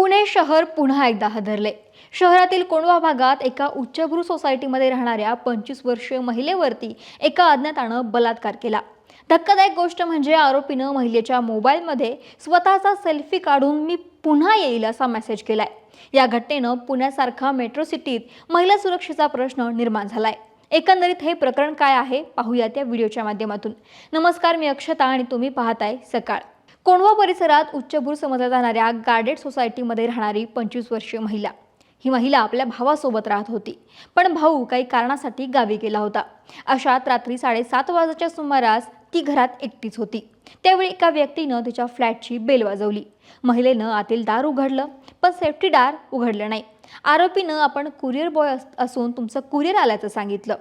पुणे शहर पुन्हा एकदा हादरले। शहरातील कोंढवा भागात एका उच्चभ्रू सोसायटीमध्ये राहणाऱ्या 25 वर्षीय महिलेवरती एका अज्ञातानं बलात्कार केला। धक्कादायक गोष्ट म्हणजे आरोपीनं महिलेच्या मोबाईलमध्ये स्वतःचा सेल्फी काढून मी पुन्हा येईल असा मेसेज केलाय। या घटनेनं पुण्यासारखा मेट्रो सिटीत महिला सुरक्षेचा प्रश्न निर्माण झालाय। एकंदरीत हे प्रकरण काय आहे पाहूयात या व्हिडिओच्या माध्यमातून। नमस्कार, मी अक्षता आणि तुम्ही पाहताय सकाळ। कोंढवा परिसरात उच्चभ्रू समजल्या जाणाऱ्या गार्डेड सोसायटीमध्ये राहणारी 25 वर्षीय महिला। ही महिला आपल्या भावासोबत राहत होती, पण भाऊ काही कारणासाठी गावी गेला होता। अशात रात्री 7:30 वाजताच्या सुमारास ती घरात एकटीच होती। त्यावेळी एका व्यक्तीनं तिच्या फ्लॅटची बेल वाजवली। महिलेनं आतील दार उघडलं, पण सेफ्टी दार उघडलं नाही। आरोपीनं आपण कुरिअर बॉय असून तुमचं कुरिअर आल्याचं सांगितलं,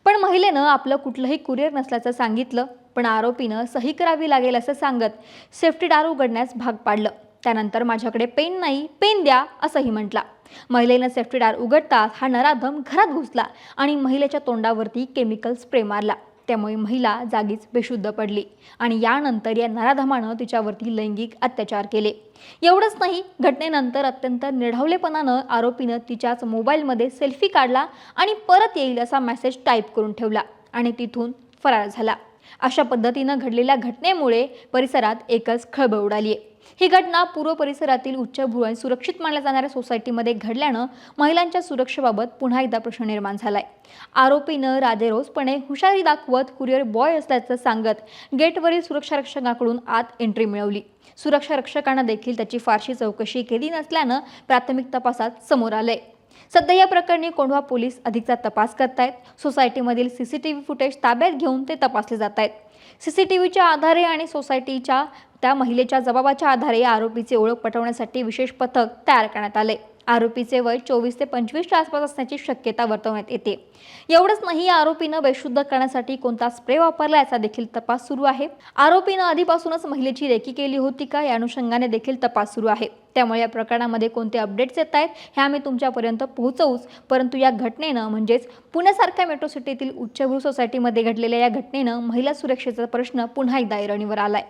पण महिलेनं आपलं कुठलंही कुरिअर नसल्याचं सांगितलं। पण आरोपीनं सही करावी लागेल असं सांगत सेफ्टी दार उघडण्यास भाग पाडलं। त्यानंतर माझ्याकडे पेन नाही, पेन द्या असंही म्हटला। महिलेनं सेफ्टी दार उघडताच हा नराधम घरात घुसला आणि महिलेच्या तोंडावरती केमिकल स्प्रे मारला। त्यामुळे महिला जागीच बेशुद्ध पडली आणि यानंतर या नराधमानं तिच्यावरती लैंगिक अत्याचार केले। एवढंच नाही, घटनेनंतर अत्यंत निर्ढावलेपणानं आरोपीनं तिच्याच मोबाईलमध्ये सेल्फी काढला आणि परत येईल असा मेसेज टाईप करून ठेवला आणि तिथून फरार झाला। अशा पद्धतीनं घडलेल्या घटनेमुळे परिसरात एकच खळबळ उडाली आहे। ही घटना पूर्व परिसरातील उच्चभ्रू आणि सुरक्षित मानल्या जाणाऱ्या सोसायटीमध्ये घडल्यानं महिलांच्या सुरक्षेबाबत पुन्हा एकदा प्रश्न निर्माण झालाय। आरोपीनं राजेरोसपणे हुशारी दाखवत कुरिअर बॉय असल्याचं सांगत गेटवरील सुरक्षारक्षकाकडून आत एंट्री मिळवली। सुरक्षारक्षकांना देखील त्याची फारशी चौकशी केली नसल्यानं प्राथमिक तपासात समोर आलंय। सध्या या प्रकरणी कोंढवा पोलीस अधिकचा तपास करतायत। सोसायटीमधील सीसीटीव्ही फुटेज ताब्यात घेऊन ते तपासले जात आहेत। सीसीटीव्हीच्या आधारे आणि सोसायटीच्या त्या महिलेच्या जबाबाच्या आधारे आरोपीची ओळख पटवण्यासाठी विशेष पथक तयार करण्यात आले। आरोपीचे वय 24 ते 25 च्या आसपास असण्याची शक्यता वर्तवण्यात येते। एवढंच नाही, आरोपीनं बेशुद्ध करण्यासाठी कोणता स्प्रे वापरला याचा देखील तपास सुरू आहे। आरोपीनं आधीपासूनच महिलेची रेकी केली होती का या अनुषंगाने देखील तपास सुरू आहे। त्यामुळे या प्रकरणामध्ये कोणते अपडेट्स येत आहेत हे आम्ही तुमच्यापर्यंत पोहोचवूच, परंतु या घटनेनं म्हणजेच पुण्यासारख्या मेट्रो सिटीतील उच्चभ्रू सोसायटीमध्ये घडलेल्या या घटनेनं महिला सुरक्षेचा प्रश्न पुन्हा एकदा ऐरणीवर आलाय।